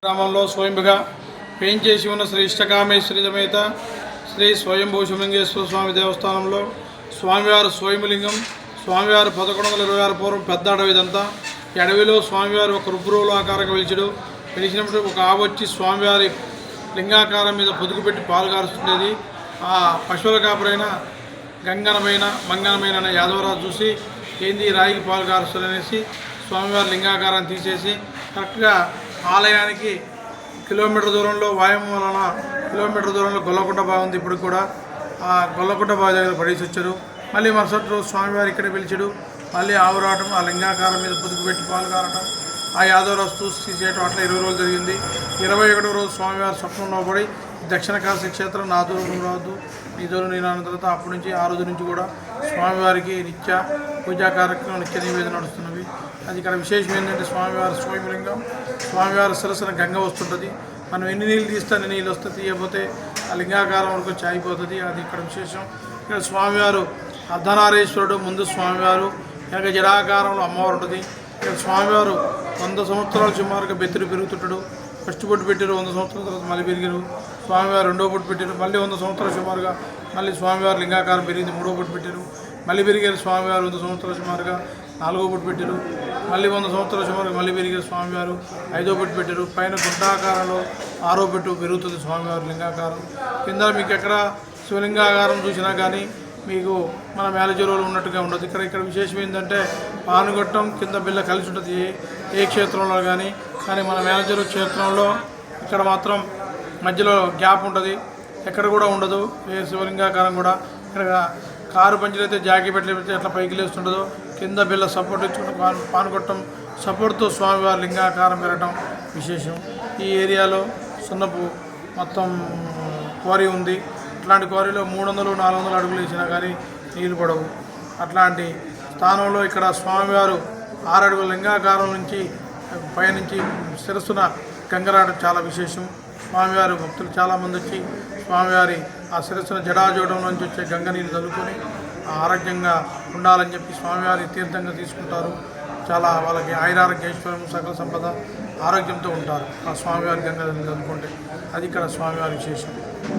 గ్రామంలో స్వయంగా వేయించేసి ఉన్న శ్రీ ఇష్టకామేశ్వరి సమేత శ్రీ స్వయంభూ శివలింగేశ్వర స్వామి దేవస్థానంలో స్వామివారు స్వయంలింగం. స్వామివారు 1126 పూర్వం పెద్ద అడవి ఇదంతా. ఈ అడవిలో స్వామివారు ఒక రుద్రువుల ఆకారంగా వెలిచినప్పుడు ఒక ఆవు వచ్చి స్వామివారి లింగాకారం మీద పొదుగు పెట్టి పాలు కారుస్తుండేది. ఆ పశువుల కాపురైన గంగనమైన మంగనమైన యాదవరాజు చూసి ఏంది రాయికి పాలు కారుస్తుందనేసి స్వామివారి లింగాకారాన్ని తీసేసి కరెక్ట్గా ఆలయానికి కిలోమీటర్ దూరంలో వాయం వలన కిలోమీటర్ దూరంలో గొల్లకుంట బావి ఉంది. ఇప్పుడు కూడా ఆ గొల్లకుంట బావి దగ్గర పడేసి వచ్చారు. మళ్ళీ మరుసటి రోజు స్వామివారి ఇక్కడ పిలిచాడు. మళ్ళీ ఆవు రావటం, ఆ లింగాకారం మీద పొదుగు పెట్టి పాలు కారటం, ఆ యాదవరాజు చూసి తీసేయటం, అట్లా 20 రోజులు జరిగింది. 21వ రోజు స్వామివారి స్వప్నంలో పడి దక్షిణ కాశీ క్షేత్రం నా దూరం రాదు నీ దూరం నేను అన్న తర్వాత అప్పటి నుంచి ఆ రోజు నుంచి కూడా స్వామివారికి నిత్య పూజా కార్యక్రమం నిత్య నివేదన నడుస్తున్నవి. అది ఇక్కడ విశేషం ఏంటంటే స్వామివారి స్వయంలింగం. స్వామివారి సరసన గంగ వస్తుంటుంది. మనం ఎన్ని నీళ్ళు తీస్తే అన్ని నీళ్ళు వస్తే తీయకపోతే ఆ లింగాకారం వరకు వచ్చి ఆగిపోతుంది. అది ఇక్కడ విశేషం. ఇక్కడ స్వామివారు అర్ధనారీశ్వరుడు, ముందు స్వామివారు వెనక జడాకారంలో అమ్మవారు ఉంటుంది. ఇక్కడ స్వామివారు 100 సంవత్సరాలు సుమారుగా బెత్తుడు పెరుగుతుంటాడు. ఫస్ట్ బొట్టు పెట్టారు, 100 సంవత్సరాల తర్వాత మళ్ళీ పెరిగారు. స్వామివారు 2వ బొట్టు పెట్టారు, మళ్ళీ 100 సంవత్సరాలు సుమారుగా మళ్ళీ స్వామివారు లింగాకారం పెరిగింది, 3వ బొట్టు పెట్టారు. మళ్ళీ పెరిగారు స్వామివారు 100 సంవత్సరాల సుమారుగా 4వ బొట్టు పెట్టారు. మళ్ళీ 100 సంవత్సరాల సుమారుగా మళ్ళీ పెరిగారు స్వామివారు 5వ బొట్టు పెట్టారు. పైన గుంటాకారంలో 6వ బొట్టు పెరుగుతుంది స్వామివారి లింగాకారం. కింద మీకు ఎక్కడ శివలింగాకారం చూసినా కానీ మీకు మన మేలజరువులు ఉన్నట్టుగా ఉండదు. ఇక్కడ విశేషం ఏంటంటే పానుగొట్టం కింద బిల్ల కలిసి ఉంటుంది ఏ క్షేత్రంలో కానీ మన మేలజరువు క్షేత్రంలో ఇక్కడ మాత్రం మధ్యలో గ్యాప్ ఉంటుంది, ఎక్కడ కూడా ఉండదు. ఏ శివలింగాకారం కూడా ఇక్కడ కారు పంచులు అయితే జాకీ పెట్టలేకపోతే ఎట్లా పైకి లేస్తుంటుందో కింద బిల్ల సపోర్ట్ ఇచ్చుకుంటూ పానుగొట్టం సపోర్ట్తో స్వామివారి లింగాకారం పెరగటం విశేషం. ఈ ఏరియాలో సున్నపు మొత్తం క్వారీ ఉంది. అట్లాంటి క్వారీలో 300-400 అడుగులు వేసినా కానీ నీళ్ళు పడవు. అట్లాంటి స్థానంలో ఇక్కడ స్వామివారు 6 అడుగుల లింగాకారం నుంచి పైనుంచి శిరస్సున గంగరాటం చాలా విశేషం. స్వామివారి భక్తులు చాలామంది వచ్చి స్వామివారి ఆ శిరస్సున జడాజోడం నుంచి వచ్చే గంగ నీళ్ళు చల్లుకొని ఆరోగ్యంగా ఉండాలని చెప్పి స్వామివారి తీర్థంగా తీసుకుంటారు. చాలా వాళ్ళకి ఆయురారోగ్య ఐశ్వర్యం సకల సంపద ఆరోగ్యంతో ఉంటారు ఆ స్వామివారి గంగ చల్లుకుంటే. అది ఇక్కడ స్వామివారి విశేషం.